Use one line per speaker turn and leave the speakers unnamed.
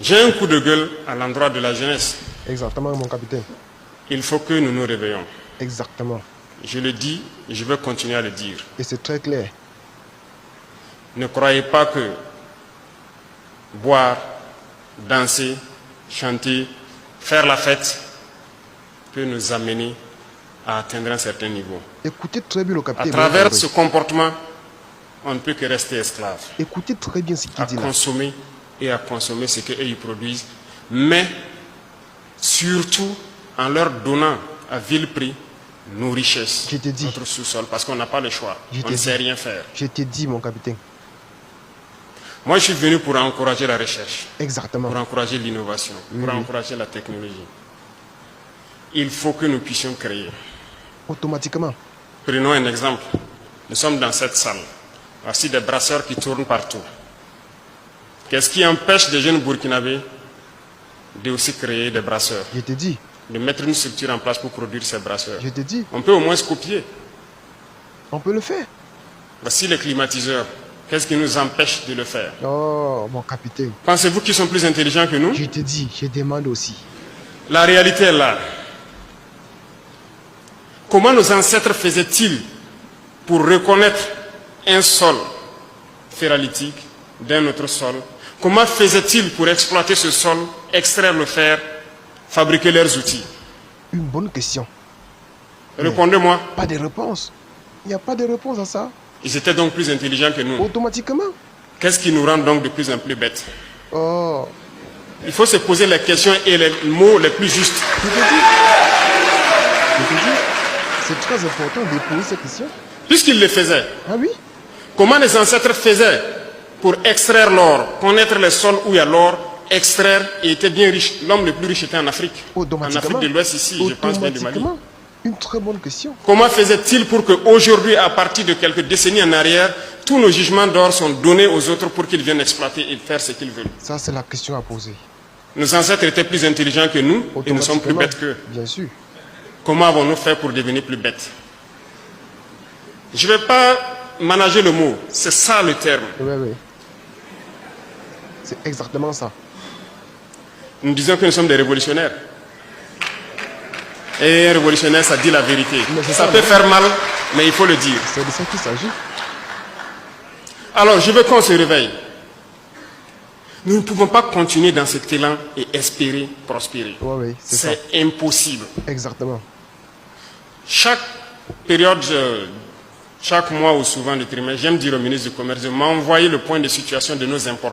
J'ai un coup de gueule à l'endroit de la jeunesse.
Exactement, mon capitaine.
Il faut que nous nous réveillons.
Exactement.
Je le dis et je vais continuer à le dire.
Et c'est très clair.
Ne croyez pas que boire, danser, chanter, faire la fête peut nous amener à atteindre un certain niveau.
Écoutez très bien le
À
capitaine.
travers ce comportement, on ne peut que rester esclave.
Écoutez très bien ce qu'il
À
dit là.
consommer et à consommer ce qu'eux ils produisent, mais surtout en leur donnant à vil prix nos richesses,
Je te dis.
notre sous-sol, parce qu'on n'a pas le choix.
Je
On
te
ne
dis.
sait rien faire.
Je t'ai dit, mon capitaine.
Moi, je suis venu pour encourager la recherche,
Exactement.
pour encourager l'innovation,
Oui,
pour
oui.
encourager la technologie. Il faut que nous puissions créer.
Automatiquement.
Prenons un exemple. Nous sommes dans cette salle. Voici des brasseurs qui tournent partout. Qu'est-ce qui empêche des jeunes burkinabés de aussi créer des brasseurs,
Je te dis.
de mettre une structure en place pour produire ces brasseurs?
Je te dis.
On peut au moins se copier.
On peut le faire.
Voici les climatiseurs. Qu'est-ce qui nous empêche de le faire?
Oh, mon capitaine.
Pensez-vous qu'ils sont plus intelligents que nous?
Je te dis, je demande aussi.
La réalité est là. Comment nos ancêtres faisaient-ils pour reconnaître un sol ferralitique d'un autre sol? Comment faisaient-ils pour exploiter ce sol, extraire le fer, fabriquer leurs outils?
Une bonne question.
Répondez-moi.
Pas de réponse. Il n'y a pas de réponse à ça.
Ils étaient donc plus intelligents que nous.
Automatiquement.
Qu'est-ce qui nous rend donc de plus en plus bêtes?
Oh.
Il faut se poser les questions et les mots les plus justes.
Je te dis. Je te dis. C'est très important de poser cette question.
Puisqu'ils le faisaient,
Ah oui?
comment les ancêtres faisaient pour extraire l'or, connaître les sols où il y a l'or, extraire et étaient bien riches? L'homme le plus riche était en Afrique. En
Automatiquement.
Afrique de l'Ouest ici, je pense bien du Mali.
Automatiquement. Une très bonne question.
Comment faisait-il pour qu'aujourd'hui, à partir de quelques décennies en arrière, tous nos jugements d'or sont donnés aux autres pour qu'ils viennent exploiter et faire ce qu'ils veulent?
Ça, c'est la question à poser.
Nos ancêtres étaient plus intelligents que nous et nous sommes plus bêtes qu'eux.
Bien sûr.
Comment avons-nous fait pour devenir plus bêtes? Je ne vais pas manager le mot, c'est ça le terme.
Oui, oui. C'est exactement ça.
Nous disons que nous sommes des révolutionnaires. Et un révolutionnaire, ça dit la vérité.
Mais c'est
Ça
ça,
peut
non?
faire mal, mais il faut le dire.
C'est de ça qu'il s'agit.
Alors, je veux qu'on se réveille. Nous ne pouvons pas continuer dans cet élan et espérer prospérer.
Oui, oui, c'est ça.
C'est impossible.
Exactement.
Chaque période, chaque mois ou souvent de trimestre, j'aime dire au ministre du Commerce de m'envoyer le point de situation de nos importations.